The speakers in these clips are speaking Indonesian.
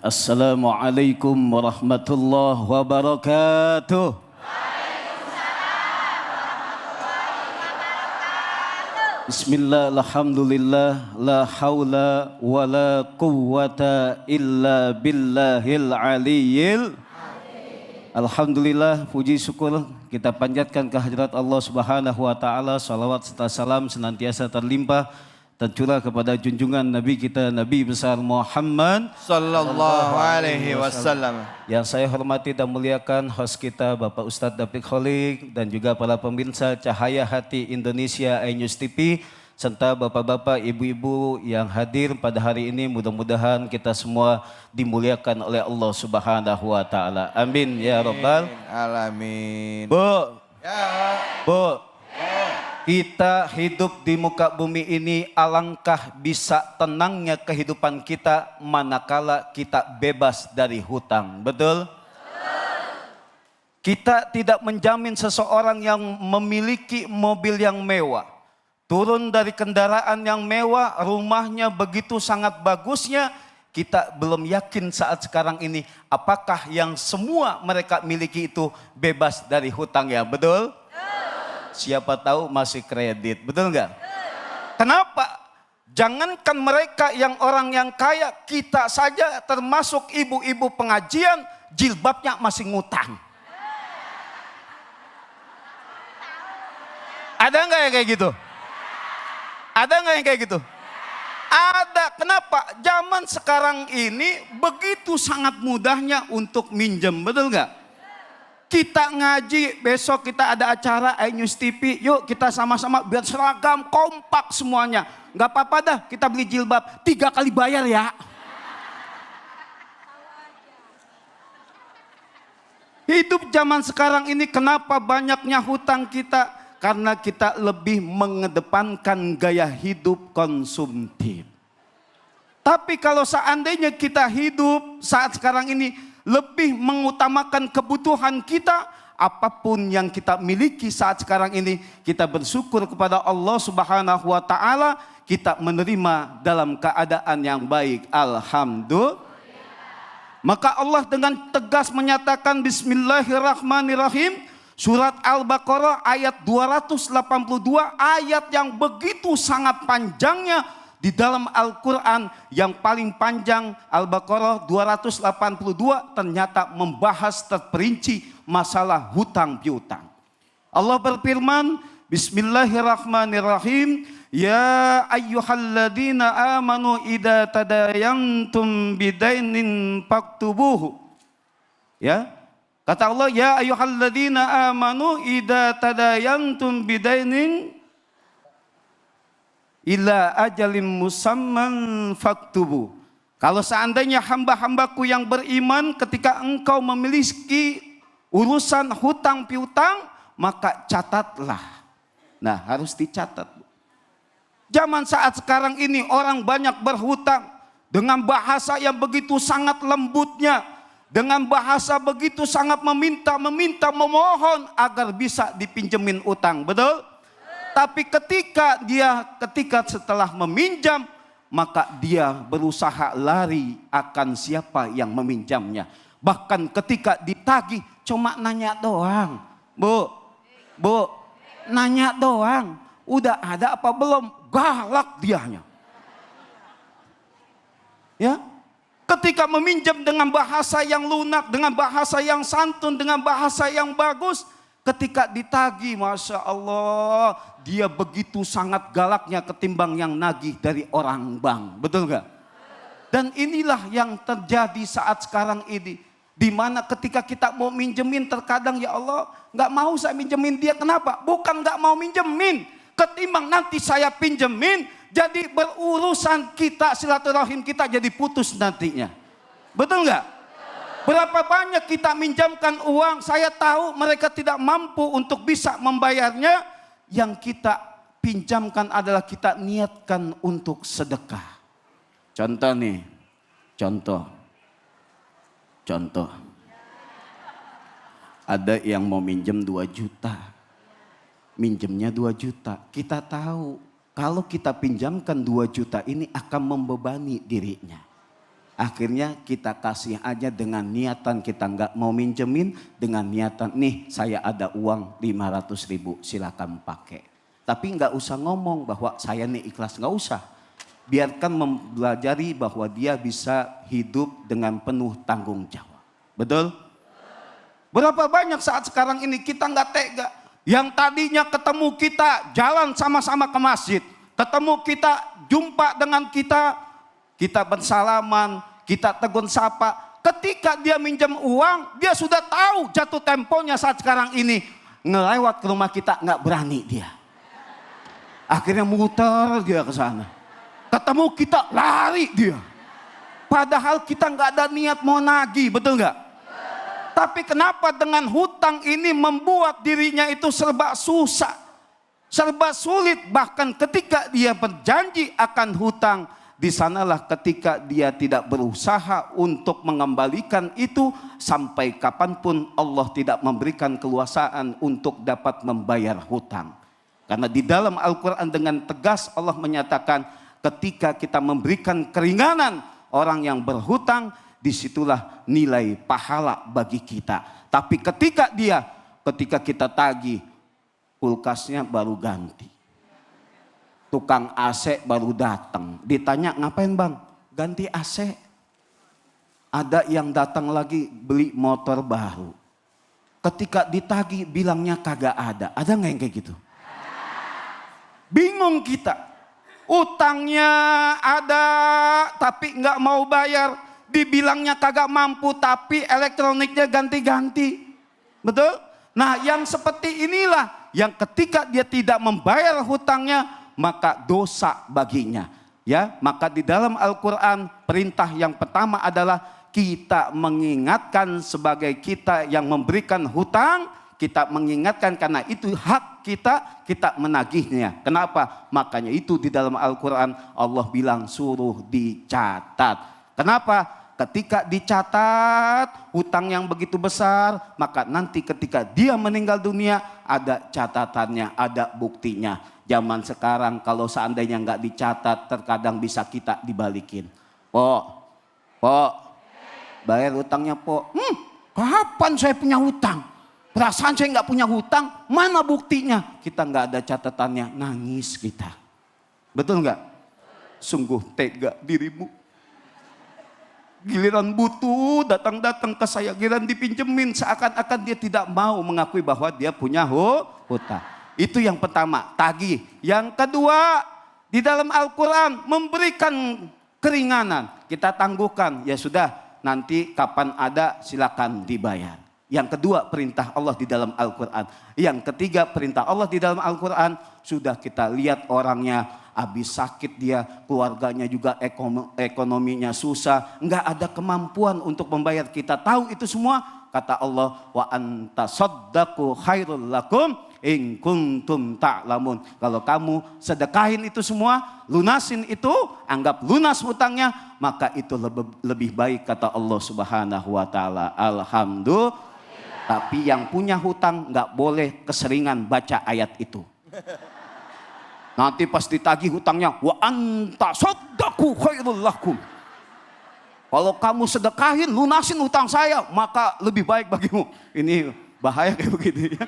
Assalamualaikum warahmatullahi wabarakatuh. Bismillah, alhamdulillah, la hawla wa la quwwata illa billahil aliyyil. Alhamdulillah, puji syukur kita panjatkan kehadirat Allah Subhanahu wa taala. Salawat serta salam senantiasa terlimpah tercurah kepada junjungan Nabi kita, Nabi besar Muhammad sallallahu alaihi wasallam. Yang saya hormati dan muliakan host kita Bapak Ustadz David Kholik dan juga para pemirsa Cahaya Hati Indonesia iNews TV serta bapak-bapak, ibu-ibu yang hadir pada hari ini. Mudah-mudahan kita semua dimuliakan oleh Allah Subhanahu wa taala. Amin ya rabbal alamin. Bu. Ya. Bu. Kita hidup di muka bumi ini, alangkah bisa tenangnya kehidupan kita manakala kita bebas dari hutang. Betul? Kita tidak menjamin seseorang yang memiliki mobil yang mewah, turun dari kendaraan yang mewah, rumahnya begitu sangat bagusnya, kita belum yakin saat sekarang ini apakah yang semua mereka miliki itu bebas dari hutang ya. Betul? Siapa tahu masih kredit, betul nggak? Kenapa? Jangankan mereka yang orang yang kaya, kita saja termasuk ibu-ibu pengajian, jilbabnya masih ngutang. Ada nggak yang kayak gitu? Ada nggak yang kayak gitu? Ada. Kenapa? Zaman sekarang ini begitu sangat mudahnya untuk minjem, betul nggak? Kita ngaji, besok kita ada acara iNews TV, yuk kita sama-sama biar seragam, kompak semuanya. Gak apa-apa dah, kita beli jilbab, 3 kali bayar ya. Hidup zaman sekarang ini kenapa banyaknya hutang kita? Karena kita lebih mengedepankan gaya hidup konsumtif. Tapi kalau seandainya kita hidup saat sekarang ini lebih mengutamakan kebutuhan kita, apapun yang kita miliki saat sekarang ini, kita bersyukur kepada Allah Subhanahu wa taala, kita menerima dalam keadaan yang baik. Alhamdulillah. Maka Allah dengan tegas menyatakan bismillahirrahmanirrahim, surat Al-Baqarah ayat 282, ayat yang begitu sangat panjangnya di dalam Al-Quran, yang paling panjang Al-Baqarah 282 ternyata membahas terperinci masalah hutang piutang. Allah berfirman, bismillahirrahmanirrahim, ya ayyuhalladzina amanu idza tadayantum bidainin faktubuhu. Ya, kata Allah, ya ayyuhalladzina amanu idza tadayantum bidainin ila ajalim musamman faktubu. Kalau seandainya hamba-hambaku yang beriman, ketika engkau memiliki urusan hutang piutang, maka catatlah. Nah, harus dicatat. Zaman saat sekarang ini orang banyak berhutang dengan bahasa yang begitu sangat lembutnya, dengan bahasa begitu sangat meminta, memohon agar bisa dipinjemin utang. Betul? Tapi ketika setelah meminjam, maka dia berusaha lari akan siapa yang meminjamnya. Bahkan ketika ditagih cuma nanya doang. Bu, nanya doang. Udah ada apa belum? Galak dianya. Ya, ketika meminjam dengan bahasa yang lunak, dengan bahasa yang santun, dengan bahasa yang bagus, ketika ditagih, Masya Allah, dia begitu sangat galaknya ketimbang yang nagih dari orang bank. Betul nggak? Dan inilah yang terjadi saat sekarang ini. Dimana ketika kita mau minjemin, terkadang ya Allah, nggak mau saya minjemin dia. Kenapa? Bukan nggak mau minjemin, ketimbang nanti saya pinjemin, jadi berurusan kita, silaturahim kita jadi putus nantinya. Betul nggak? Berapa banyak kita minjamkan uang, saya tahu mereka tidak mampu untuk bisa membayarnya. Yang kita pinjamkan adalah kita niatkan untuk sedekah. Contoh nih, contoh. Ada yang mau minjem 2 juta. Minjemnya 2 juta. Kita tahu kalau kita pinjamkan 2 juta ini akan membebani dirinya. Akhirnya kita kasih aja dengan niatan kita nggak mau minjemin, dengan niatan nih saya ada uang 500.000 silakan pakai. Tapi nggak usah ngomong bahwa saya nih ikhlas, nggak usah. Biarkan mempelajari bahwa dia bisa hidup dengan penuh tanggung jawab. Betul? Berapa banyak saat sekarang ini kita nggak tega. Yang tadinya ketemu kita jalan sama-sama ke masjid. Ketemu kita, jumpa dengan kita bersalaman, kita tegur sapa. Ketika dia minjem uang, dia sudah tahu jatuh temponya saat sekarang ini. Ngelewat ke rumah kita nggak berani dia. Akhirnya muter dia ke sana. Ketemu kita lari dia. Padahal kita nggak ada niat mau nagih, betul nggak? Tapi kenapa dengan hutang ini membuat dirinya itu serba susah, serba sulit. Bahkan ketika dia berjanji akan hutang, di sanalah ketika dia tidak berusaha untuk mengembalikan itu, sampai kapanpun Allah tidak memberikan keluasaan untuk dapat membayar hutang. Karena di dalam Al-Quran dengan tegas Allah menyatakan, ketika kita memberikan keringanan orang yang berhutang, disitulah nilai pahala bagi kita. Tapi ketika kita tagih, kulkasnya baru ganti. Tukang AC baru datang. Ditanya ngapain bang? Ganti AC. Ada yang datang lagi beli motor baru. Ketika ditagih bilangnya kagak ada. Ada nggak yang kayak gitu? Bingung kita. Utangnya ada tapi nggak mau bayar. Dibilangnya kagak mampu tapi elektroniknya ganti-ganti. Betul? Nah yang seperti inilah yang ketika dia tidak membayar hutangnya maka dosa baginya. Ya, maka di dalam Al-Quran perintah yang pertama adalah kita mengingatkan sebagai kita yang memberikan hutang. Kita mengingatkan karena itu hak kita menagihnya. Kenapa? Makanya itu di dalam Al-Quran Allah bilang suruh dicatat. Kenapa? Ketika dicatat hutang yang begitu besar, maka nanti ketika dia meninggal dunia ada catatannya, ada buktinya. Zaman sekarang kalau seandainya nggak dicatat, terkadang bisa kita dibalikin. Po, bayar hutangnya po. Kapan saya punya hutang? Perasaan saya nggak punya hutang, mana buktinya? Kita nggak ada catatannya, nangis kita. Betul nggak? Sungguh tega dirimu. Giliran butuh datang ke saya, giliran dipinjemin seakan-akan dia tidak mau mengakui bahwa dia punya hutang. Itu yang pertama, tagih. Yang kedua, di dalam Al-Quran memberikan keringanan. Kita tangguhkan, ya sudah nanti kapan ada silakan dibayar. Yang kedua perintah Allah di dalam Al-Quran. Yang ketiga perintah Allah di dalam Al-Quran, sudah kita lihat orangnya habis sakit dia, keluarganya juga ekonominya susah, nggak ada kemampuan untuk membayar. Kita tahu itu semua, kata Allah, wa antasaddaqu khairul lakum in kuntum ta'lamun. Kalau kamu sedekahin itu semua, lunasin itu, anggap lunas hutangnya, maka itu lebih baik kata Allah Subhanahu wa taala. Alhamdulillah. Tapi yang punya hutang nggak boleh keseringan baca ayat itu. Nanti pas ditagih hutangnya, wa anta saddaqu khairul lakum. Kalau kamu sedekahin, lunasin hutang saya, maka lebih baik bagimu. Ini bahaya kayak begitu ya.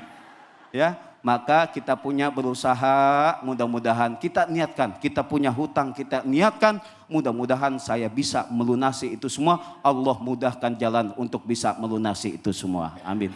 Ya, maka kita punya berusaha, mudah-mudahan kita niatkan, kita punya hutang, kita niatkan, mudah-mudahan saya bisa melunasi itu semua. Allah mudahkan jalan untuk bisa melunasi itu semua. Amin.